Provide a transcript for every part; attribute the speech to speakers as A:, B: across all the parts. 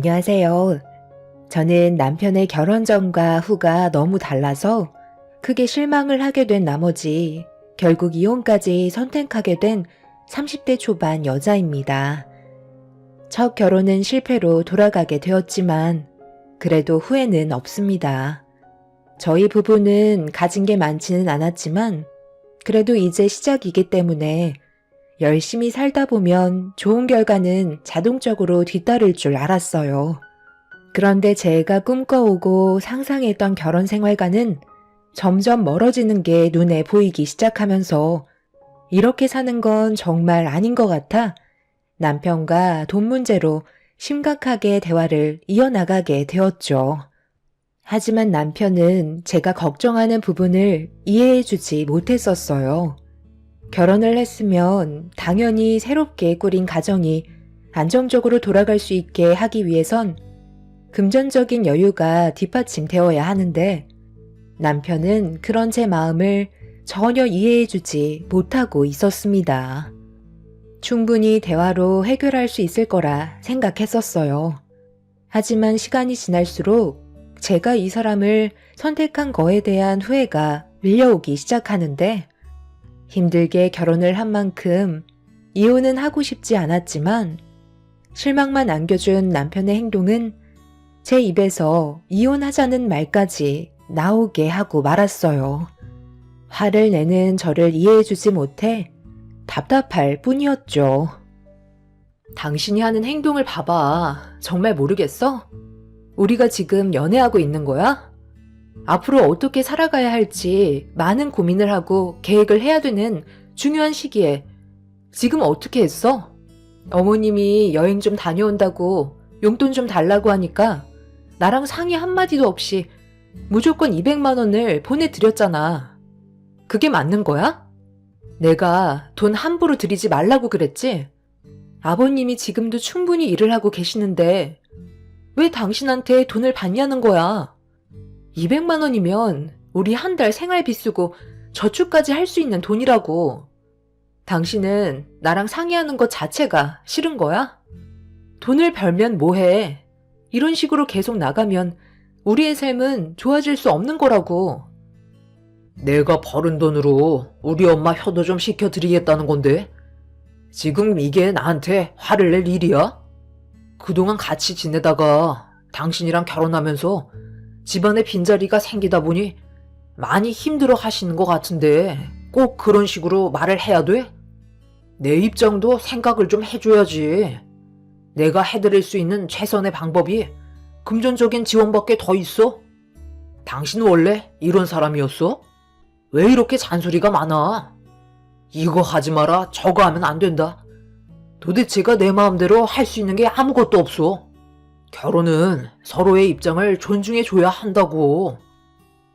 A: 안녕하세요. 저는 남편의 결혼 전과 후가 너무 달라서 크게 실망을 하게 된 나머지 결국 이혼까지 선택하게 된 30대 초반 여자입니다. 첫 결혼은 실패로 돌아가게 되었지만 그래도 후회는 없습니다. 저희 부부는 가진 게 많지는 않았지만 그래도 이제 시작이기 때문에 열심히 살다 보면 좋은 결과는 자동적으로 뒤따를 줄 알았어요. 그런데 제가 꿈꿔오고 상상했던 결혼 생활과는 점점 멀어지는 게 눈에 보이기 시작하면서 이렇게 사는 건 정말 아닌 것 같아 남편과 돈 문제로 심각하게 대화를 이어나가게 되었죠. 하지만 남편은 제가 걱정하는 부분을 이해해주지 못했었어요. 결혼을 했으면 당연히 새롭게 꾸린 가정이 안정적으로 돌아갈 수 있게 하기 위해선 금전적인 여유가 뒷받침되어야 하는데 남편은 그런 제 마음을 전혀 이해해주지 못하고 있었습니다. 충분히 대화로 해결할 수 있을 거라 생각했었어요. 하지만 시간이 지날수록 제가 이 사람을 선택한 거에 대한 후회가 밀려오기 시작하는데 힘들게 결혼을 한 만큼 이혼은 하고 싶지 않았지만 실망만 안겨준 남편의 행동은 제 입에서 이혼하자는 말까지 나오게 하고 말았어요. 화를 내는 저를 이해해주지 못해 답답할 뿐이었죠. 당신이 하는 행동을 봐봐. 정말 모르겠어? 우리가 지금 연애하고 있는 거야? 앞으로 어떻게 살아가야 할지 많은 고민을 하고 계획을 해야 되는 중요한 시기에 지금 어떻게 했어? 어머님이 여행 좀 다녀온다고 용돈 좀 달라고 하니까 나랑 상의 한마디도 없이 무조건 200만 원을 보내드렸잖아. 그게 맞는 거야? 내가 돈 함부로 드리지 말라고 그랬지? 아버님이 지금도 충분히 일을 하고 계시는데 왜 당신한테 돈을 받냐는 거야? 200만 원이면 우리 한 달 생활비 쓰고 저축까지 할 수 있는 돈이라고. 당신은 나랑 상의하는 것 자체가 싫은 거야? 돈을 벌면 뭐해? 이런 식으로 계속 나가면 우리의 삶은 좋아질 수 없는 거라고. 내가 벌은 돈으로 우리 엄마 효도 좀 시켜드리겠다는 건데 지금 이게 나한테 화를 낼 일이야? 그동안 같이 지내다가 당신이랑 결혼하면서 집안에 빈자리가 생기다 보니 많이 힘들어 하시는 것 같은데 꼭 그런 식으로 말을 해야 돼? 내 입장도 생각을 좀 해줘야지. 내가 해드릴 수 있는 최선의 방법이 금전적인 지원밖에 더 있어? 당신 원래 이런 사람이었어? 왜 이렇게 잔소리가 많아? 이거 하지 마라, 저거 하면 안 된다. 도대체가 내 마음대로 할 수 있는 게 아무것도 없어. 결혼은 서로의 입장을 존중해줘야 한다고.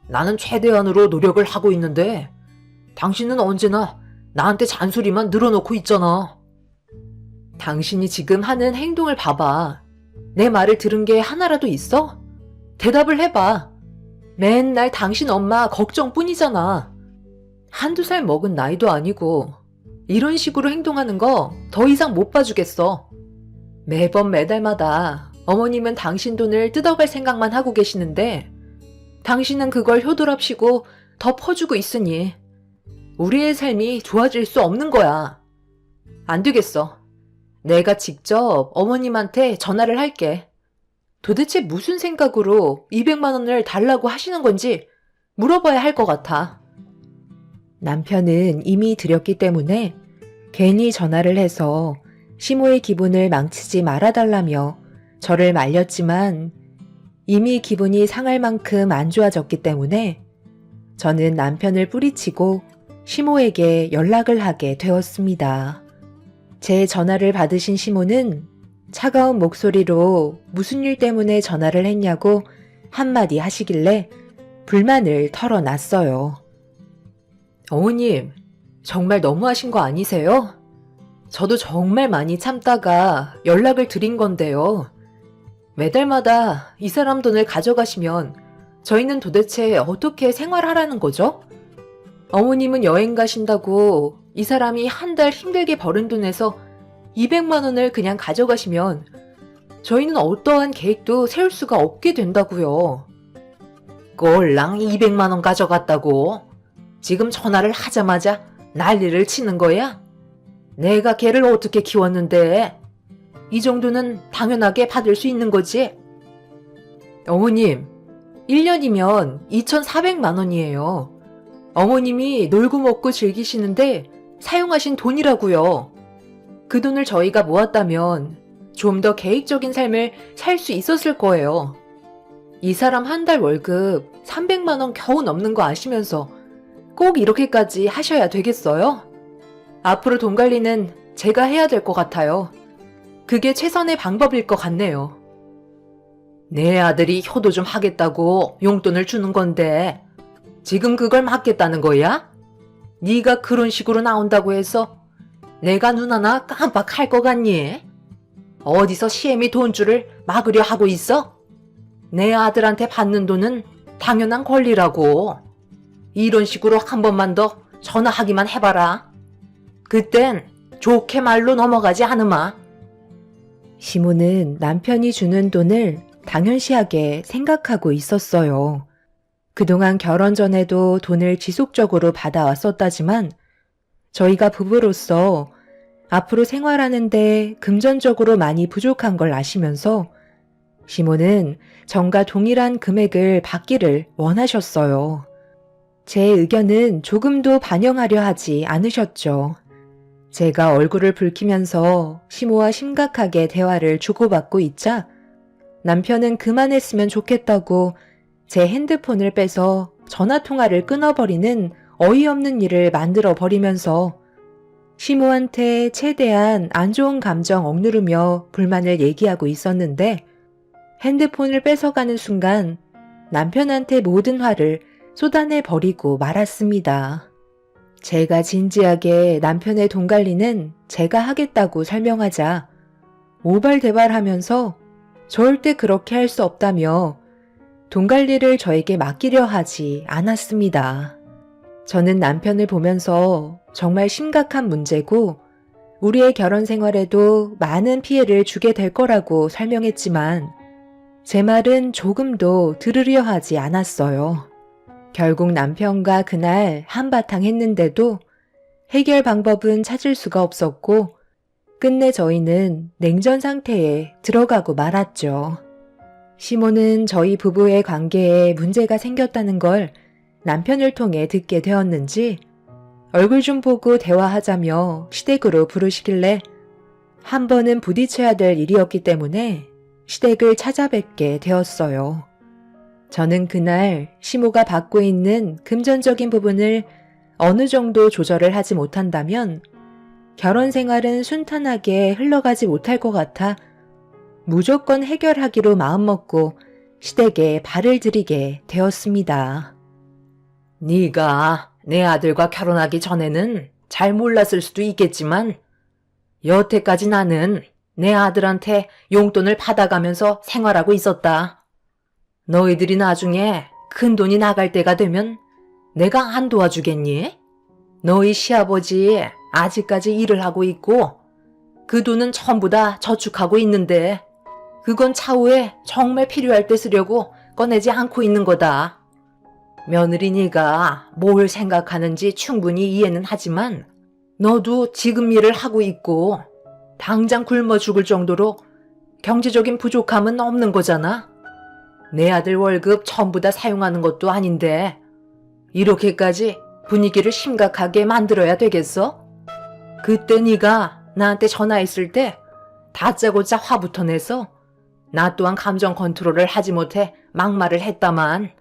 A: 나는 최대한으로 노력을 하고 있는데 당신은 언제나 나한테 잔소리만 늘어놓고 있잖아. 당신이 지금 하는 행동을 봐봐. 내 말을 들은 게 하나라도 있어? 대답을 해봐. 맨날 당신 엄마 걱정뿐이잖아. 한두 살 먹은 나이도 아니고 이런 식으로 행동하는 거 더 이상 못 봐주겠어. 매번 매달마다 어머님은 당신 돈을 뜯어갈 생각만 하고 계시는데 당신은 그걸 효도랍시고 더 퍼주고 있으니 우리의 삶이 좋아질 수 없는 거야. 안 되겠어. 내가 직접 어머님한테 전화를 할게. 도대체 무슨 생각으로 200만 원을 달라고 하시는 건지 물어봐야 할 것 같아. 남편은 이미 드렸기 때문에 괜히 전화를 해서 시모의 기분을 망치지 말아달라며 저를 말렸지만 이미 기분이 상할 만큼 안 좋아졌기 때문에 저는 남편을 뿌리치고 시모에게 연락을 하게 되었습니다. 제 전화를 받으신 시모는 차가운 목소리로 무슨 일 때문에 전화를 했냐고 한마디 하시길래 불만을 털어놨어요. 어머님, 정말 너무하신 거 아니세요? 저도 정말 많이 참다가 연락을 드린 건데요. 매달마다 이 사람 돈을 가져가시면 저희는 도대체 어떻게 생활하라는 거죠? 어머님은 여행 가신다고 이 사람이 한 달 힘들게 벌은 돈에서 200만 원을 그냥 가져가시면 저희는 어떠한 계획도 세울 수가 없게 된다고요. 꼴랑 200만 원 가져갔다고? 지금 전화를 하자마자 난리를 치는 거야? 내가 걔를 어떻게 키웠는데? 이 정도는 당연하게 받을 수 있는 거지? 어머님, 1년이면 2,400만 원이에요. 어머님이 놀고 먹고 즐기시는데 사용하신 돈이라고요. 그 돈을 저희가 모았다면 좀 더 계획적인 삶을 살 수 있었을 거예요. 이 사람 한 달 월급 300만 원 겨우 넘는 거 아시면서 꼭 이렇게까지 하셔야 되겠어요? 앞으로 돈 관리는 제가 해야 될 것 같아요. 그게 최선의 방법일 것 같네요. 내 아들이 효도 좀 하겠다고 용돈을 주는 건데 지금 그걸 막겠다는 거야? 네가 그런 식으로 나온다고 해서 내가 눈 하나 깜빡할 것 같니? 어디서 시애미 돈줄을 막으려 하고 있어? 내 아들한테 받는 돈은 당연한 권리라고. 이런 식으로 한 번만 더 전화하기만 해봐라. 그땐 좋게 말로 넘어가지 않으마. 시모는 남편이 주는 돈을 당연시하게 생각하고 있었어요. 그동안 결혼 전에도 돈을 지속적으로 받아왔었다지만 저희가 부부로서 앞으로 생활하는데 금전적으로 많이 부족한 걸 아시면서 시모는 전과 동일한 금액을 받기를 원하셨어요. 제 의견은 조금도 반영하려 하지 않으셨죠. 제가 얼굴을 붉히면서 시모와 심각하게 대화를 주고받고 있자 남편은 그만했으면 좋겠다고 제 핸드폰을 빼서 전화통화를 끊어버리는 어이없는 일을 만들어 버리면서 시모한테 최대한 안 좋은 감정 억누르며 불만을 얘기하고 있었는데 핸드폰을 뺏어가는 순간 남편한테 모든 화를 쏟아내 버리고 말았습니다. 제가 진지하게 남편의 돈 관리는 제가 하겠다고 설명하자 오발대발하면서 절대 그렇게 할 수 없다며 돈 관리를 저에게 맡기려 하지 않았습니다. 저는 남편을 보면서 정말 심각한 문제고 우리의 결혼 생활에도 많은 피해를 주게 될 거라고 설명했지만 제 말은 조금도 들으려 하지 않았어요. 결국 남편과 그날 한바탕 했는데도 해결 방법은 찾을 수가 없었고 끝내 저희는 냉전 상태에 들어가고 말았죠. 시모는 저희 부부의 관계에 문제가 생겼다는 걸 남편을 통해 듣게 되었는지 얼굴 좀 보고 대화하자며 시댁으로 부르시길래 한 번은 부딪혀야 될 일이었기 때문에 시댁을 찾아뵙게 되었어요. 저는 그날 시모가 받고 있는 금전적인 부분을 어느 정도 조절을 하지 못한다면 결혼 생활은 순탄하게 흘러가지 못할 것 같아 무조건 해결하기로 마음먹고 시댁에 발을 들이게 되었습니다. 네가 내 아들과 결혼하기 전에는 잘 몰랐을 수도 있겠지만 여태까지 나는 내 아들한테 용돈을 받아가면서 생활하고 있었다. 너희들이 나중에 큰 돈이 나갈 때가 되면 내가 안 도와주겠니? 너희 시아버지 아직까지 일을 하고 있고 그 돈은 전부 다 저축하고 있는데 그건 차후에 정말 필요할 때 쓰려고 꺼내지 않고 있는 거다. 며느리니가 뭘 생각하는지 충분히 이해는 하지만 너도 지금 일을 하고 있고 당장 굶어 죽을 정도로 경제적인 부족함은 없는 거잖아. 내 아들 월급 전부 다 사용하는 것도 아닌데 이렇게까지 분위기를 심각하게 만들어야 되겠어? 그때 네가 나한테 전화했을 때 다짜고짜 화부터 내서 나 또한 감정 컨트롤을 하지 못해 막말을 했다만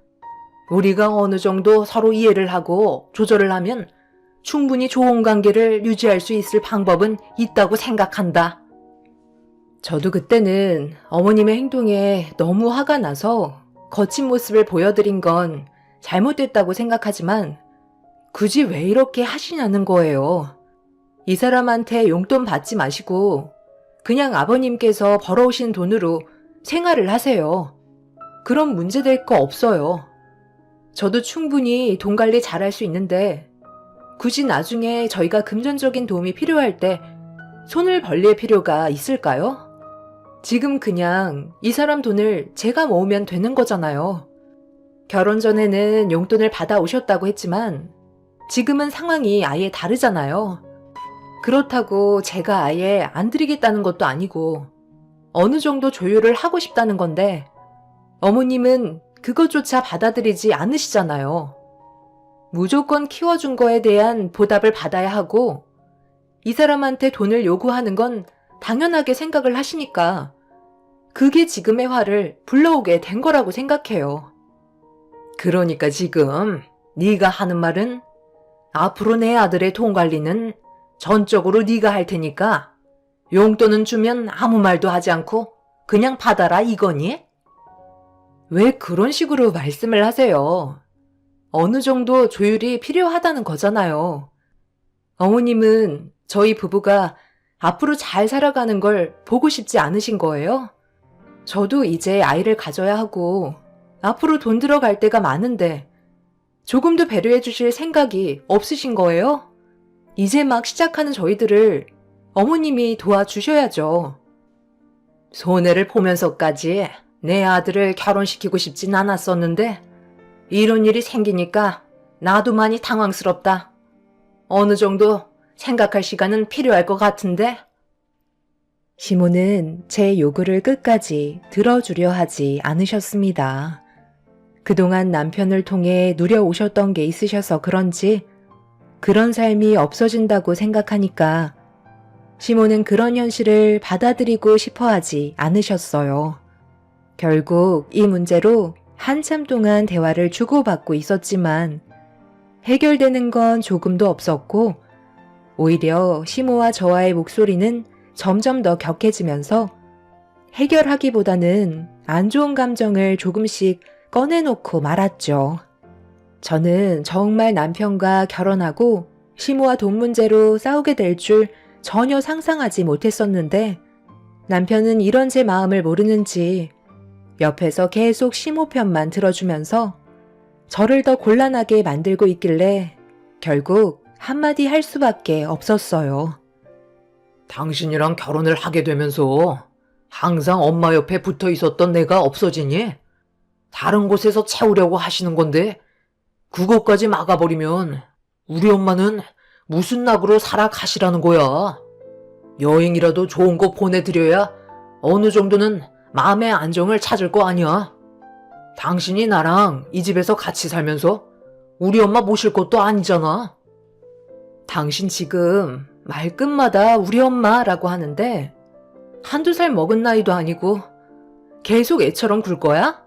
A: 우리가 어느 정도 서로 이해를 하고 조절을 하면 충분히 좋은 관계를 유지할 수 있을 방법은 있다고 생각한다. 저도 그때는 어머님의 행동에 너무 화가 나서 거친 모습을 보여드린 건 잘못됐다고 생각하지만 굳이 왜 이렇게 하시냐는 거예요. 이 사람한테 용돈 받지 마시고 그냥 아버님께서 벌어오신 돈으로 생활을 하세요. 그럼 문제될 거 없어요. 저도 충분히 돈 관리 잘할 수 있는데 굳이 나중에 저희가 금전적인 도움이 필요할 때 손을 벌릴 필요가 있을까요? 지금 그냥 이 사람 돈을 제가 모으면 되는 거잖아요. 결혼 전에는 용돈을 받아오셨다고 했지만 지금은 상황이 아예 다르잖아요. 그렇다고 제가 아예 안 드리겠다는 것도 아니고 어느 정도 조율을 하고 싶다는 건데 어머님은 그것조차 받아들이지 않으시잖아요. 무조건 키워준 거에 대한 보답을 받아야 하고 이 사람한테 돈을 요구하는 건 당연하게 생각을 하시니까 그게 지금의 화를 불러오게 된 거라고 생각해요. 그러니까 지금 네가 하는 말은 앞으로 내 아들의 돈 관리는 전적으로 네가 할 테니까 용돈은 주면 아무 말도 하지 않고 그냥 받아라 이거니? 왜 그런 식으로 말씀을 하세요? 어느 정도 조율이 필요하다는 거잖아요. 어머님은 저희 부부가 앞으로 잘 살아가는 걸 보고 싶지 않으신 거예요? 저도 이제 아이를 가져야 하고 앞으로 돈 들어갈 때가 많은데 조금도 배려해 주실 생각이 없으신 거예요? 이제 막 시작하는 저희들을 어머님이 도와주셔야죠. 손해를 보면서까지 내 아들을 결혼시키고 싶진 않았었는데 이런 일이 생기니까 나도 많이 당황스럽다. 어느 정도 생각할 시간은 필요할 것 같은데? 시모는 제 요구를 끝까지 들어주려 하지 않으셨습니다. 그동안 남편을 통해 누려오셨던 게 있으셔서 그런지 그런 삶이 없어진다고 생각하니까 시모는 그런 현실을 받아들이고 싶어 하지 않으셨어요. 결국 이 문제로 한참 동안 대화를 주고받고 있었지만 해결되는 건 조금도 없었고 오히려 시모와 저와의 목소리는 점점 더 격해지면서 해결하기보다는 안 좋은 감정을 조금씩 꺼내놓고 말았죠. 저는 정말 남편과 결혼하고 시모와 돈 문제로 싸우게 될 줄 전혀 상상하지 못했었는데 남편은 이런 제 마음을 모르는지 옆에서 계속 시모 편만 들어주면서 저를 더 곤란하게 만들고 있길래 결국 한마디 할 수밖에 없었어요.
B: 당신이랑 결혼을 하게 되면서 항상 엄마 옆에 붙어 있었던 내가 없어지니? 다른 곳에서 채우려고 하시는 건데 그것까지 막아버리면 우리 엄마는 무슨 낙으로 살아가시라는 거야. 여행이라도 좋은 거 보내드려야 어느 정도는 마음의 안정을 찾을 거 아니야. 당신이 나랑 이 집에서 같이 살면서 우리 엄마 모실 것도 아니잖아.
A: 당신 지금 말끝마다 우리 엄마라고 하는데 한두 살 먹은 나이도 아니고 계속 애처럼 굴 거야?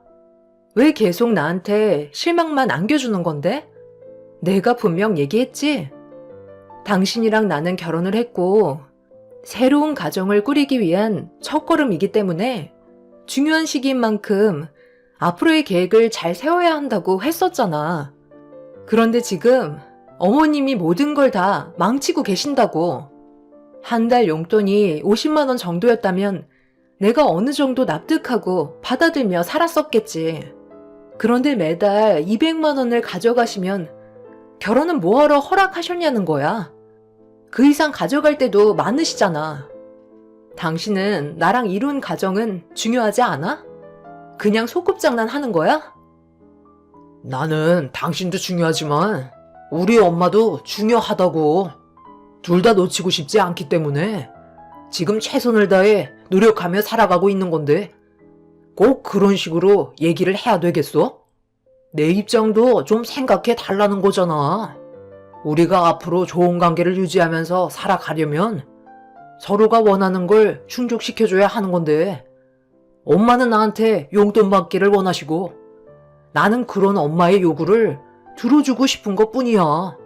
A: 왜 계속 나한테 실망만 안겨주는 건데? 내가 분명 얘기했지? 당신이랑 나는 결혼을 했고 새로운 가정을 꾸리기 위한 첫걸음이기 때문에 중요한 시기인 만큼 앞으로의 계획을 잘 세워야 한다고 했었잖아. 그런데 지금 어머님이 모든 걸 다 망치고 계신다고. 한 달 용돈이 50만 원 정도였다면 내가 어느 정도 납득하고 받아들며 살았었겠지. 그런데 매달 200만 원을 가져가시면 결혼은 뭐하러 허락하셨냐는 거야. 그 이상 가져갈 때도 많으시잖아. 당신은 나랑 이룬 가정은 중요하지 않아? 그냥 소꿉장난 하는 거야?
B: 나는 당신도 중요하지만 우리 엄마도 중요하다고. 둘 다 놓치고 싶지 않기 때문에 지금 최선을 다해 노력하며 살아가고 있는 건데 꼭 그런 식으로 얘기를 해야 되겠어? 내 입장도 좀 생각해 달라는 거잖아. 우리가 앞으로 좋은 관계를 유지하면서 살아가려면 서로가 원하는 걸 충족시켜줘야 하는 건데 엄마는 나한테 용돈 받기를 원하시고 나는 그런 엄마의 요구를 들어주고 싶은 것 뿐이야.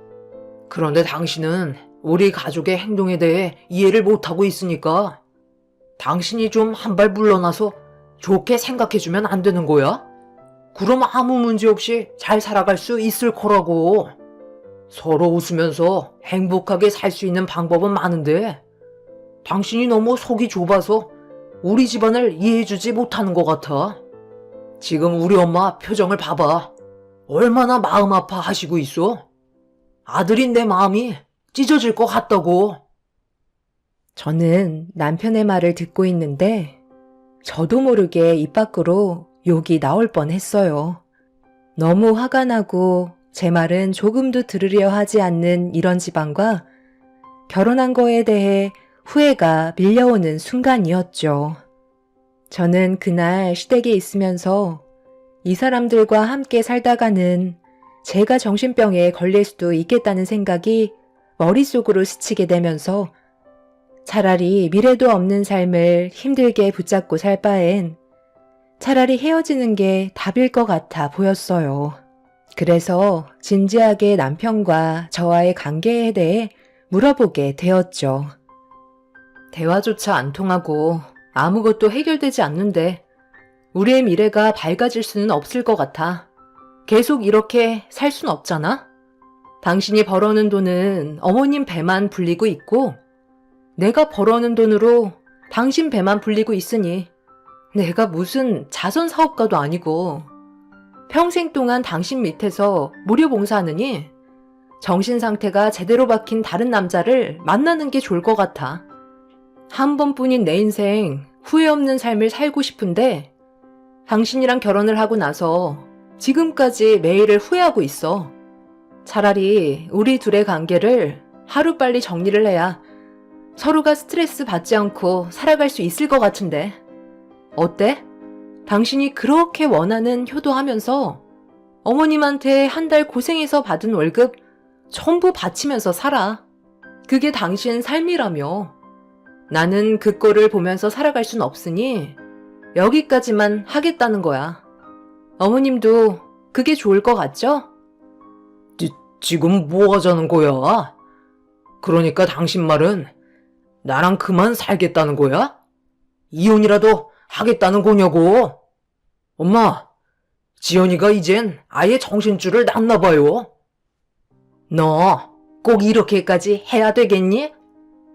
B: 그런데 당신은 우리 가족의 행동에 대해 이해를 못하고 있으니까 당신이 좀 한 발 물러나서 좋게 생각해주면 안 되는 거야? 그럼 아무 문제 없이 잘 살아갈 수 있을 거라고. 서로 웃으면서 행복하게 살 수 있는 방법은 많은데 당신이 너무 속이 좁아서 우리 집안을 이해해주지 못하는 것 같아. 지금 우리 엄마 표정을 봐봐. 얼마나 마음 아파하시고 있어? 아들인 내 마음이 찢어질 것 같다고.
A: 저는 남편의 말을 듣고 있는데 저도 모르게 입 밖으로 욕이 나올 뻔했어요. 너무 화가 나고 제 말은 조금도 들으려 하지 않는 이런 집안과 결혼한 거에 대해 후회가 밀려오는 순간이었죠. 저는 그날 시댁에 있으면서 이 사람들과 함께 살다가는 제가 정신병에 걸릴 수도 있겠다는 생각이 머릿속으로 스치게 되면서 차라리 미래도 없는 삶을 힘들게 붙잡고 살 바엔 차라리 헤어지는 게 답일 것 같아 보였어요. 그래서 진지하게 남편과 저와의 관계에 대해 물어보게 되었죠. 대화조차 안 통하고 아무것도 해결되지 않는데 우리의 미래가 밝아질 수는 없을 것 같아. 계속 이렇게 살 순 없잖아? 당신이 벌어오는 돈은 어머님 배만 불리고 있고 내가 벌어오는 돈으로 당신 배만 불리고 있으니 내가 무슨 자선 사업가도 아니고 평생 동안 당신 밑에서 무료 봉사하느니 정신 상태가 제대로 박힌 다른 남자를 만나는 게 좋을 것 같아. 한 번뿐인 내 인생 후회 없는 삶을 살고 싶은데 당신이랑 결혼을 하고 나서 지금까지 매일을 후회하고 있어. 차라리 우리 둘의 관계를 하루빨리 정리를 해야 서로가 스트레스 받지 않고 살아갈 수 있을 것 같은데. 어때? 당신이 그렇게 원하는 효도하면서 어머님한테 한 달 고생해서 받은 월급 전부 바치면서 살아. 그게 당신 삶이라며. 나는 그 꼴을 보면서 살아갈 순 없으니 여기까지만 하겠다는 거야. 어머님도 그게 좋을 것 같죠?
B: 지금 뭐 하자는 거야? 그러니까 당신 말은 나랑 그만 살겠다는 거야? 이혼이라도 하겠다는 거냐고? 엄마, 지연이가 이젠 아예 정신줄을 놨나 봐요. 너 꼭 이렇게까지 해야 되겠니?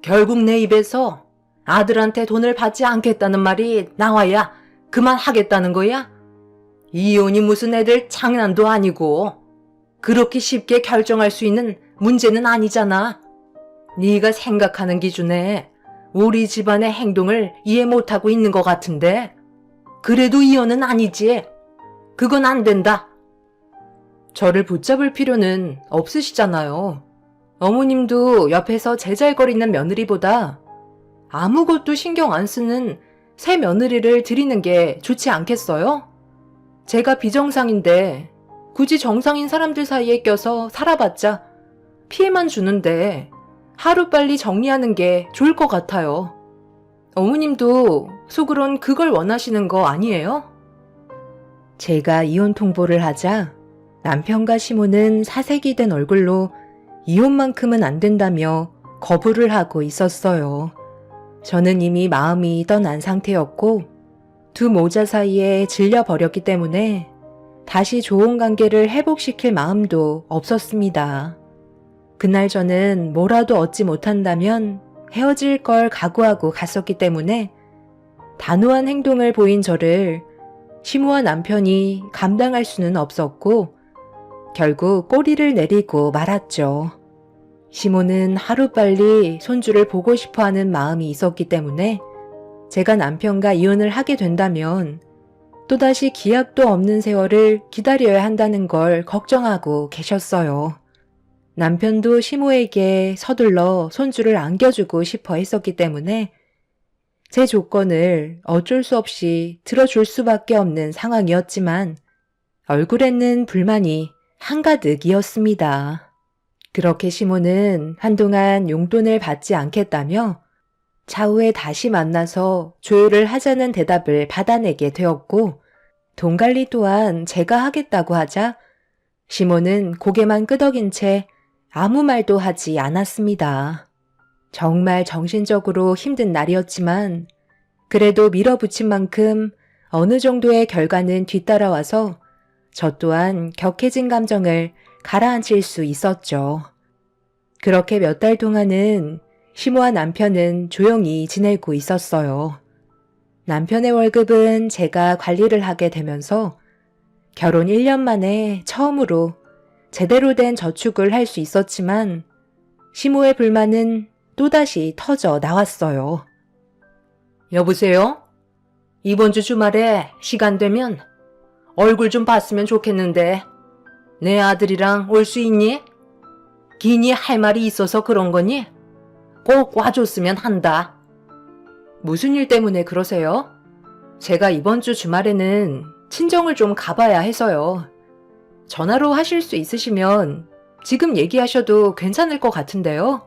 B: 결국 내 입에서 아들한테 돈을 받지 않겠다는 말이 나와야 그만하겠다는 거야? 이혼이 무슨 애들 장난도 아니고 그렇게 쉽게 결정할 수 있는 문제는 아니잖아. 네가 생각하는 기준에 우리 집안의 행동을 이해 못하고 있는 것 같은데 그래도 이혼은 아니지. 그건 안 된다. 저를 붙잡을 필요는 없으시잖아요. 어머님도 옆에서 제잘거리는 며느리보다 아무것도 신경 안 쓰는 새 며느리를 드리는 게 좋지 않겠어요? 제가 비정상인데 굳이 정상인 사람들 사이에 껴서 살아봤자 피해만 주는데 하루빨리 정리하는 게 좋을 것 같아요. 어머님도 속으론 그걸 원하시는 거 아니에요? 제가 이혼 통보를 하자 남편과 시모는 사색이 된 얼굴로 이혼만큼은 안 된다며 거부를 하고 있었어요. 저는 이미 마음이 떠난 상태였고 두 모자 사이에 질려버렸기 때문에 다시 좋은 관계를 회복시킬 마음도 없었습니다. 그날 저는 뭐라도 얻지 못한다면 헤어질 걸 각오하고 갔었기 때문에 단호한 행동을 보인 저를 시모와 남편이 감당할 수는 없었고 결국 꼬리를 내리고 말았죠. 시모는 하루빨리 손주를 보고 싶어하는 마음이 있었기 때문에 제가 남편과 이혼을 하게 된다면 또다시 기약도 없는 세월을 기다려야 한다는 걸 걱정하고 계셨어요. 남편도 시모에게 서둘러 손주를 안겨주고 싶어 했었기 때문에 제 조건을 어쩔 수 없이 들어줄 수밖에 없는 상황이었지만 얼굴에는 불만이 한가득이었습니다. 그렇게 시모는 한동안 용돈을 받지 않겠다며 차후에 다시 만나서 조율을 하자는 대답을 받아내게 되었고 돈 관리 또한 제가 하겠다고 하자 시모는 고개만 끄덕인 채 아무 말도 하지 않았습니다. 정말 정신적으로 힘든 날이었지만 그래도 밀어붙인 만큼 어느 정도의 결과는 뒤따라와서 저 또한 격해진 감정을 가라앉힐 수 있었죠. 그렇게 몇 달 동안은 시모와 남편은 조용히 지내고 있었어요. 남편의 월급은 제가 관리를 하게 되면서 결혼 1년 만에 처음으로 제대로 된 저축을 할 수 있었지만 시모의 불만은 또다시 터져 나왔어요. 여보세요? 이번 주 주말에 시간 되면 얼굴 좀 봤으면 좋겠는데 내 아들이랑 올 수 있니? 기니 할 말이 있어서 그런 거니? 꼭 와줬으면 한다. 무슨 일 때문에 그러세요? 제가 이번 주 주말에는 친정을 좀 가봐야 해서요. 전화로 하실 수 있으시면 지금 얘기하셔도 괜찮을 것 같은데요.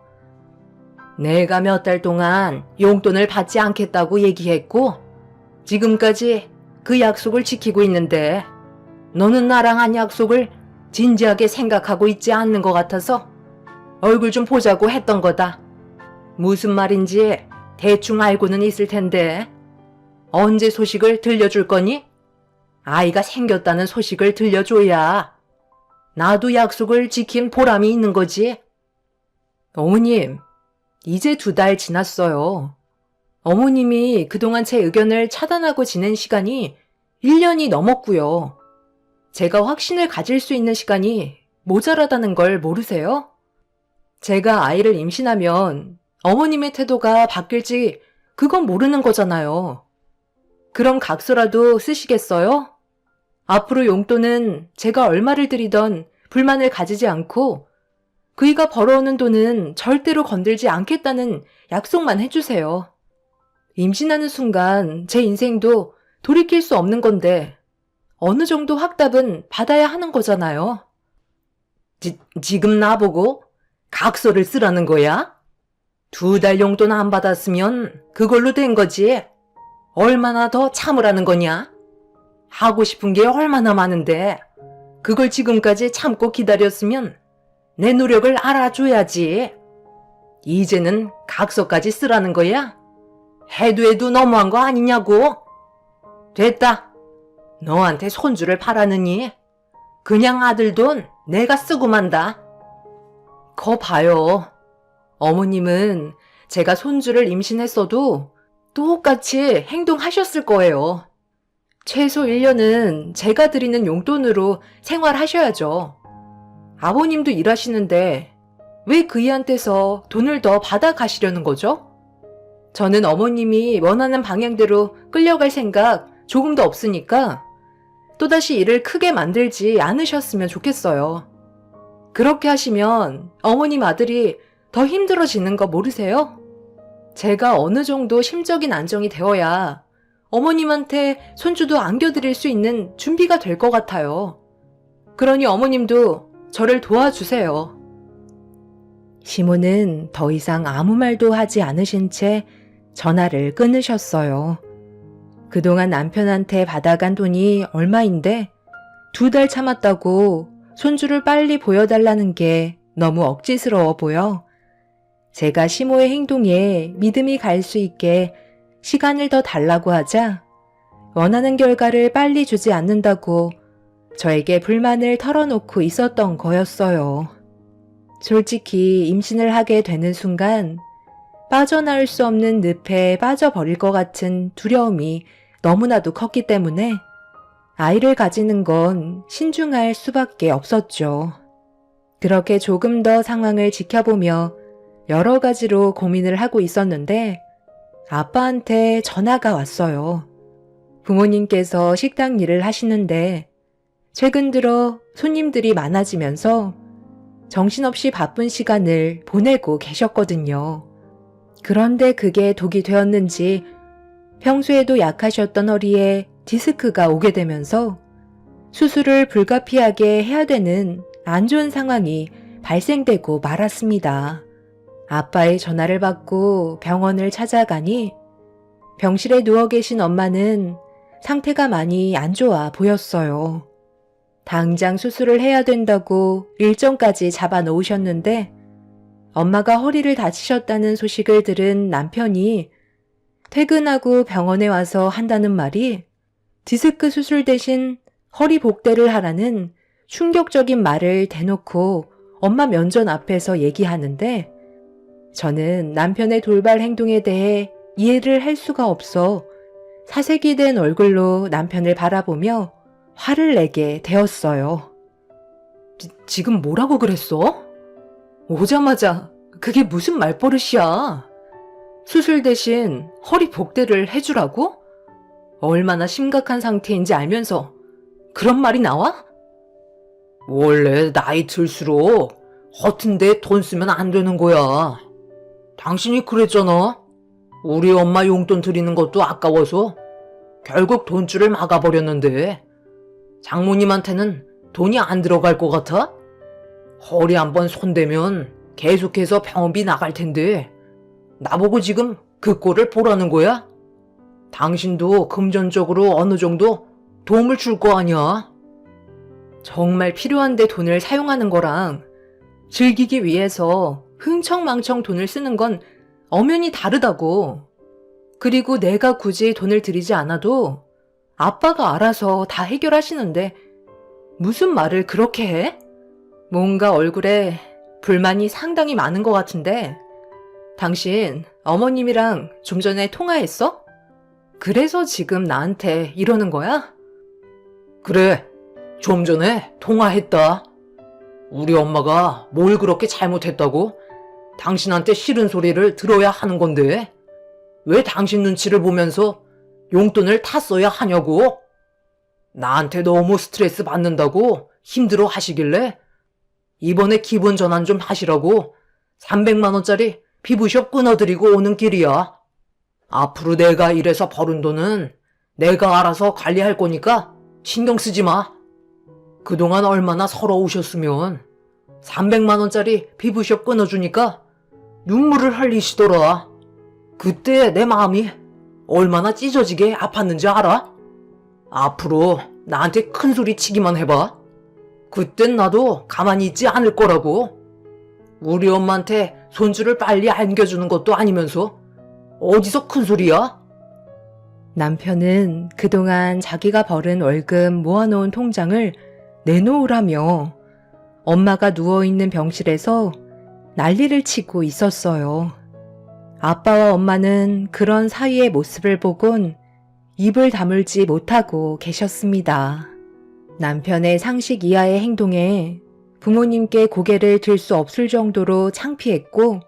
B: 내가 몇 달 동안 용돈을 받지 않겠다고 얘기했고 지금까지 그 약속을 지키고 있는데 너는 나랑 한 약속을 진지하게 생각하고 있지 않는 것 같아서 얼굴 좀 보자고 했던 거다. 무슨 말인지 대충 알고는 있을 텐데 언제 소식을 들려줄 거니? 아이가 생겼다는 소식을 들려줘야 나도 약속을 지킨 보람이 있는 거지. 어머님, 이제 2달 지났어요. 어머님이 그동안 제 의견을 차단하고 지낸 시간이 1년이 넘었고요. 제가 확신을 가질 수 있는 시간이 모자라다는 걸 모르세요? 제가 아이를 임신하면 어머님의 태도가 바뀔지 그건 모르는 거잖아요. 그럼 각서라도 쓰시겠어요? 앞으로 용돈은 제가 얼마를 드리던 불만을 가지지 않고 그이가 벌어오는 돈은 절대로 건들지 않겠다는 약속만 해주세요. 임신하는 순간 제 인생도 돌이킬 수 없는 건데 어느 정도 확답은 받아야 하는 거잖아요. 지금 나보고 각서를 쓰라는 거야? 2달 용돈 안 받았으면 그걸로 된 거지. 얼마나 더 참으라는 거냐? 하고 싶은 게 얼마나 많은데 그걸 지금까지 참고 기다렸으면 내 노력을 알아줘야지. 이제는 각서까지 쓰라는 거야? 해도 너무한 거 아니냐고? 됐다. 너한테 손주를 바라느니 그냥 아들 돈 내가 쓰고 만다. 거 봐요. 어머님은 제가 손주를 임신했어도 똑같이 행동하셨을 거예요. 최소 1년은 제가 드리는 용돈으로 생활하셔야죠. 아버님도 일하시는데 왜 그이한테서 돈을 더 받아 가시려는 거죠? 저는 어머님이 원하는 방향대로 끌려갈 생각 조금도 없으니까 또다시 일을 크게 만들지 않으셨으면 좋겠어요. 그렇게 하시면 어머님 아들이 더 힘들어지는 거 모르세요? 제가 어느 정도 심적인 안정이 되어야 어머님한테 손주도 안겨드릴 수 있는 준비가 될 것 같아요. 그러니 어머님도 저를 도와주세요.
A: 시모는 더 이상 아무 말도 하지 않으신 채 전화를 끊으셨어요. 그동안 남편한테 받아간 돈이 얼마인데 2달 참았다고 손주를 빨리 보여달라는 게 너무 억지스러워 보여 제가 시모의 행동에 믿음이 갈 수 있게 시간을 더 달라고 하자 원하는 결과를 빨리 주지 않는다고 저에게 불만을 털어놓고 있었던 거였어요. 솔직히 임신을 하게 되는 순간 빠져나올 수 없는 늪에 빠져버릴 것 같은 두려움이 너무나도 컸기 때문에 아이를 가지는 건 신중할 수밖에 없었죠. 그렇게 조금 더 상황을 지켜보며 여러 가지로 고민을 하고 있었는데 아빠한테 전화가 왔어요. 부모님께서 식당 일을 하시는데 최근 들어 손님들이 많아지면서 정신없이 바쁜 시간을 보내고 계셨거든요. 그런데 그게 독이 되었는지 평소에도 약하셨던 허리에 디스크가 오게 되면서 수술을 불가피하게 해야 되는 안 좋은 상황이 발생되고 말았습니다. 아빠의 전화를 받고 병원을 찾아가니 병실에 누워 계신 엄마는 상태가 많이 안 좋아 보였어요. 당장 수술을 해야 된다고 일정까지 잡아 놓으셨는데 엄마가 허리를 다치셨다는 소식을 들은 남편이 퇴근하고 병원에 와서 한다는 말이 디스크 수술 대신 허리 복대를 하라는 충격적인 말을 대놓고 엄마 면전 앞에서 얘기하는데 저는 남편의 돌발 행동에 대해 이해를 할 수가 없어 사색이 된 얼굴로 남편을 바라보며 화를 내게 되었어요.
B: 지금 뭐라고 그랬어? 오자마자 그게 무슨 말버릇이야? 수술 대신 허리 복대를 해주라고?
A: 얼마나 심각한 상태인지 알면서 그런 말이 나와?
B: 원래 나이 들수록 허튼데 돈 쓰면 안 되는 거야. 당신이 그랬잖아. 우리 엄마 용돈 드리는 것도 아까워서 결국 돈줄을 막아버렸는데 장모님한테는 돈이 안 들어갈 것 같아? 허리 한번 손대면 계속해서 병원비 나갈 텐데 나보고 지금 그 꼴을 보라는 거야? 당신도 금전적으로 어느 정도 도움을 줄 거 아니야?
A: 정말 필요한데 돈을 사용하는 거랑 즐기기 위해서 흥청망청 돈을 쓰는 건 엄연히 다르다고. 그리고 내가 굳이 돈을 들이지 않아도 아빠가 알아서 다 해결하시는데 무슨 말을 그렇게 해? 뭔가 얼굴에 불만이 상당히 많은 것 같은데 당신 어머님이랑 좀 전에 통화했어? 그래서 지금 나한테 이러는 거야?
B: 그래, 좀 전에 통화했다. 우리 엄마가 뭘 그렇게 잘못했다고? 당신한테 싫은 소리를 들어야 하는 건데 왜 당신 눈치를 보면서 용돈을 다 써야 하냐고? 나한테 너무 스트레스 받는다고 힘들어 하시길래 이번에 기분 전환 좀 하시라고 300만 원짜리 피부숍 끊어드리고 오는 길이야. 앞으로 내가 일해서 벌은 돈은 내가 알아서 관리할 거니까 신경 쓰지 마. 그동안 얼마나 서러우셨으면 300만 원짜리 피부숍 끊어주니까 눈물을 흘리시더라. 그때 내 마음이 얼마나 찢어지게 아팠는지 알아? 앞으로 나한테 큰 소리 치기만 해봐. 그땐 나도 가만히 있지 않을 거라고. 우리 엄마한테 손주를 빨리 안겨주는 것도 아니면서 어디서 큰 소리야?
A: 남편은 그동안 자기가 벌은 월급 모아놓은 통장을 내놓으라며 엄마가 누워있는 병실에서 난리를 치고 있었어요. 아빠와 엄마는 그런 사이의 모습을 보곤 입을 다물지 못하고 계셨습니다. 남편의 상식 이하의 행동에 부모님께 고개를 들 수 없을 정도로 창피했고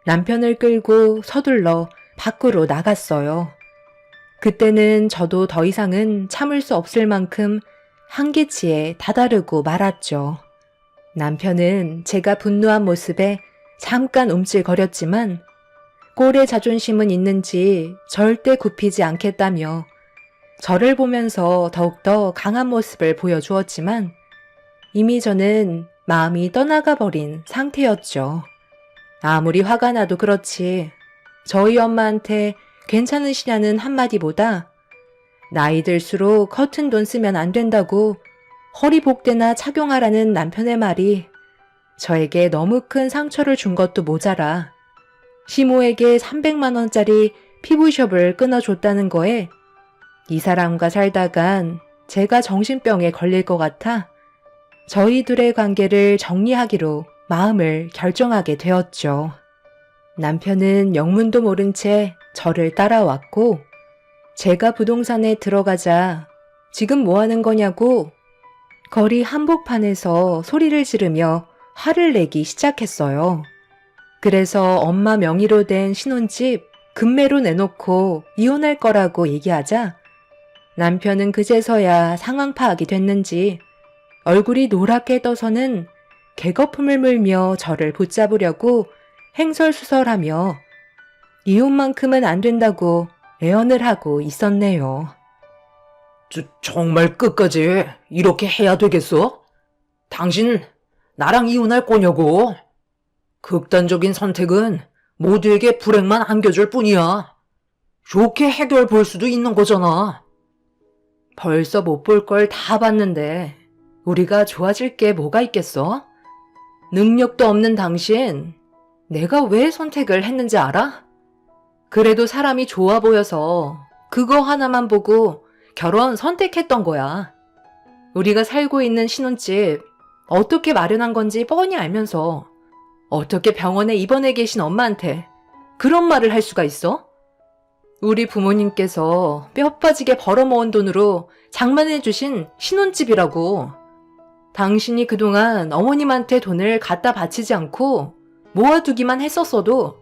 A: 남편을 끌고 서둘러 밖으로 나갔어요. 그때는 저도 더 이상은 참을 수 없을 만큼 한계치에 다다르고 말았죠. 남편은 제가 분노한 모습에 잠깐 움찔거렸지만 꼴의 자존심은 있는지 절대 굽히지 않겠다며 저를 보면서 더욱더 강한 모습을 보여주었지만 이미 저는 마음이 떠나가 버린 상태였죠. 아무리 화가 나도 그렇지 저희 엄마한테 괜찮으시냐는 한마디보다 나이 들수록 커튼 돈 쓰면 안 된다고 허리복대나 착용하라는 남편의 말이 저에게 너무 큰 상처를 준 것도 모자라 시모에게 300만 원짜리 피부숍을 끊어줬다는 거에 이 사람과 살다간 제가 정신병에 걸릴 것 같아 저희 둘의 관계를 정리하기로 마음을 결정하게 되었죠. 남편은 영문도 모른 채 저를 따라왔고 제가 부동산에 들어가자 지금 뭐 하는 거냐고 거리 한복판에서 소리를 지르며 화를 내기 시작했어요. 그래서 엄마 명의로 된 신혼집 금매로 내놓고 이혼할 거라고 얘기하자 남편은 그제서야 상황 파악이 됐는지 얼굴이 노랗게 떠서는 개거품을 물며 저를 붙잡으려고 횡설수설하며 이혼만큼은 안 된다고 애언을 하고 있었네요.
B: 정말 끝까지 이렇게 해야 되겠어? 당신 나랑 이혼할 거냐고? 극단적인 선택은 모두에게 불행만 안겨줄 뿐이야. 좋게 해결 볼 수도 있는 거잖아.
A: 벌써 못 볼 걸 다 봤는데 우리가 좋아질 게 뭐가 있겠어? 능력도 없는 당신, 내가 왜 선택을 했는지 알아? 그래도 사람이 좋아 보여서 그거 하나만 보고 결혼 선택했던 거야. 우리가 살고 있는 신혼집 어떻게 마련한 건지 뻔히 알면서 어떻게 병원에 입원해 계신 엄마한테 그런 말을 할 수가 있어? 우리 부모님께서 뼈 빠지게 벌어모은 돈으로 장만해 주신 신혼집이라고. 당신이 그동안 어머님한테 돈을 갖다 바치지 않고 모아두기만 했었어도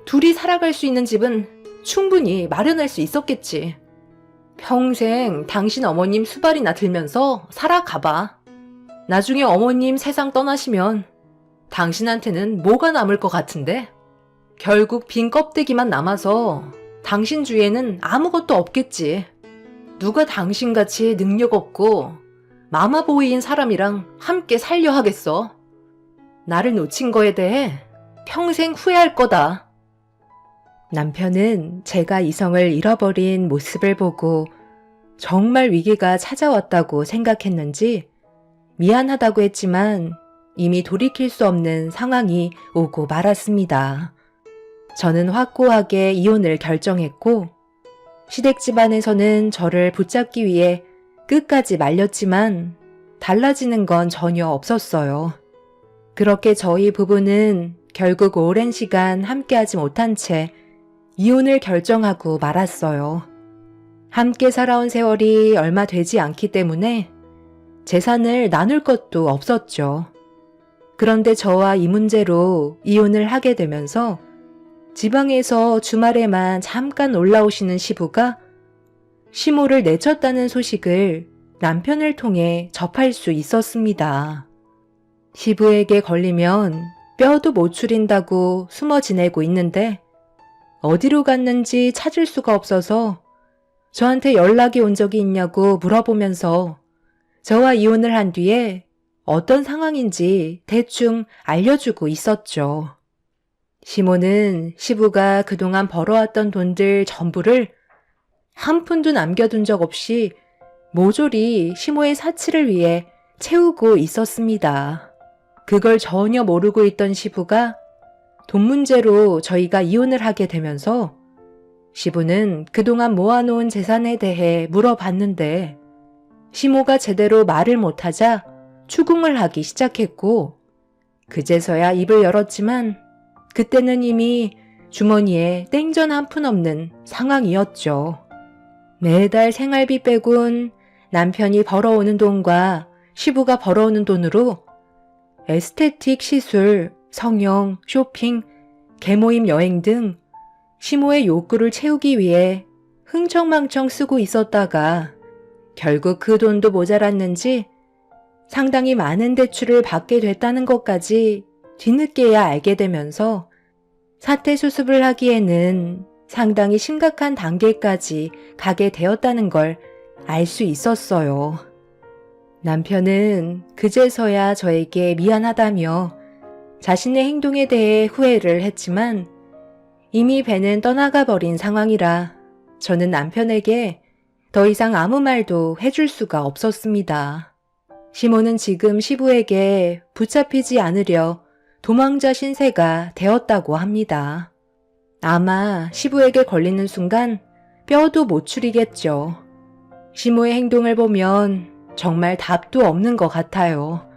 A: 둘이 살아갈 수 있는 집은 충분히 마련할 수 있었겠지.
B: 평생 당신 어머님 수발이나 들면서 살아가봐. 나중에 어머님 세상 떠나시면 당신한테는 뭐가 남을 것 같은데? 결국 빈 껍데기만 남아서 당신 주위에는 아무것도 없겠지. 누가 당신같이 능력 없고 마마보이인 사람이랑 함께 살려 하겠어? 나를 놓친 거에 대해 평생 후회할 거다.
A: 남편은 제가 이성을 잃어버린 모습을 보고 정말 위기가 찾아왔다고 생각했는지 미안하다고 했지만 이미 돌이킬 수 없는 상황이 오고 말았습니다. 저는 확고하게 이혼을 결정했고 시댁 집안에서는 저를 붙잡기 위해 끝까지 말렸지만 달라지는 건 전혀 없었어요. 그렇게 저희 부부는 결국 오랜 시간 함께하지 못한 채 이혼을 결정하고 말았어요. 함께 살아온 세월이 얼마 되지 않기 때문에 재산을 나눌 것도 없었죠. 그런데 저와 이 문제로 이혼을 하게 되면서 지방에서 주말에만 잠깐 올라오시는 시부가 시모를 내쳤다는 소식을 남편을 통해 접할 수 있었습니다. 시부에게 걸리면 뼈도 못 추린다고 숨어 지내고 있는데 어디로 갔는지 찾을 수가 없어서 저한테 연락이 온 적이 있냐고 물어보면서 저와 이혼을 한 뒤에 어떤 상황인지 대충 알려주고 있었죠. 시모는 시부가 그동안 벌어왔던 돈들 전부를 한 푼도 남겨둔 적 없이 모조리 시모의 사치를 위해 채우고 있었습니다. 그걸 전혀 모르고 있던 시부가 돈 문제로 저희가 이혼을 하게 되면서 시부는 그동안 모아놓은 재산에 대해 물어봤는데 시모가 제대로 말을 못하자 추궁을 하기 시작했고 그제서야 입을 열었지만 그때는 이미 주머니에 땡전 한 푼 없는 상황이었죠. 매달 생활비 빼곤 남편이 벌어오는 돈과 시부가 벌어오는 돈으로 에스테틱 시술, 성형, 쇼핑, 개모임 여행 등 시모의 욕구를 채우기 위해 흥청망청 쓰고 있었다가 결국 그 돈도 모자랐는지 상당히 많은 대출을 받게 됐다는 것까지 뒤늦게야 알게 되면서 사태 수습을 하기에는 상당히 심각한 단계까지 가게 되었다는 걸 알 수 있었어요. 남편은 그제서야 저에게 미안하다며 자신의 행동에 대해 후회를 했지만 이미 배는 떠나가 버린 상황이라 저는 남편에게 더 이상 아무 말도 해줄 수가 없었습니다. 시모는 지금 시부에게 붙잡히지 않으려 도망자 신세가 되었다고 합니다. 아마 시부에게 걸리는 순간 뼈도 못 추리겠죠. 시모의 행동을 보면 정말 답도 없는 것 같아요.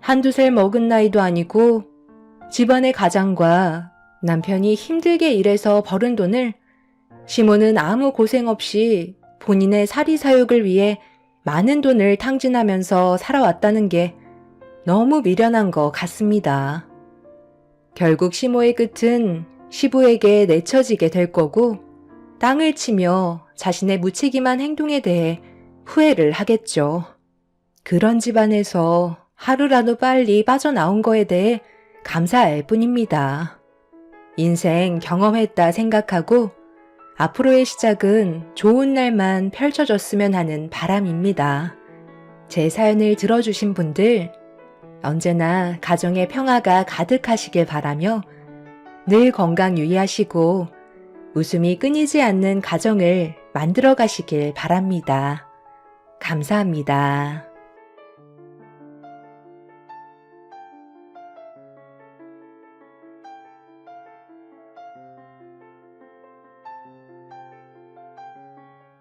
A: 한두 살 먹은 나이도 아니고 집안의 가장과 남편이 힘들게 일해서 벌은 돈을 시모는 아무 고생 없이 본인의 사리사욕을 위해 많은 돈을 탕진하면서 살아왔다는 게 너무 미련한 것 같습니다. 결국 시모의 끝은 시부에게 내쳐지게 될 거고 땅을 치며 자신의 무책임한 행동에 대해 후회를 하겠죠. 그런 집안에서 하루라도 빨리 빠져나온 거에 대해 감사할 뿐입니다. 인생 경험했다 생각하고 앞으로의 시작은 좋은 날만 펼쳐졌으면 하는 바람입니다. 제 사연을 들어주신 분들 언제나 가정의 평화가 가득하시길 바라며 늘 건강 유의하시고 웃음이 끊이지 않는 가정을 만들어 가시길 바랍니다. 감사합니다.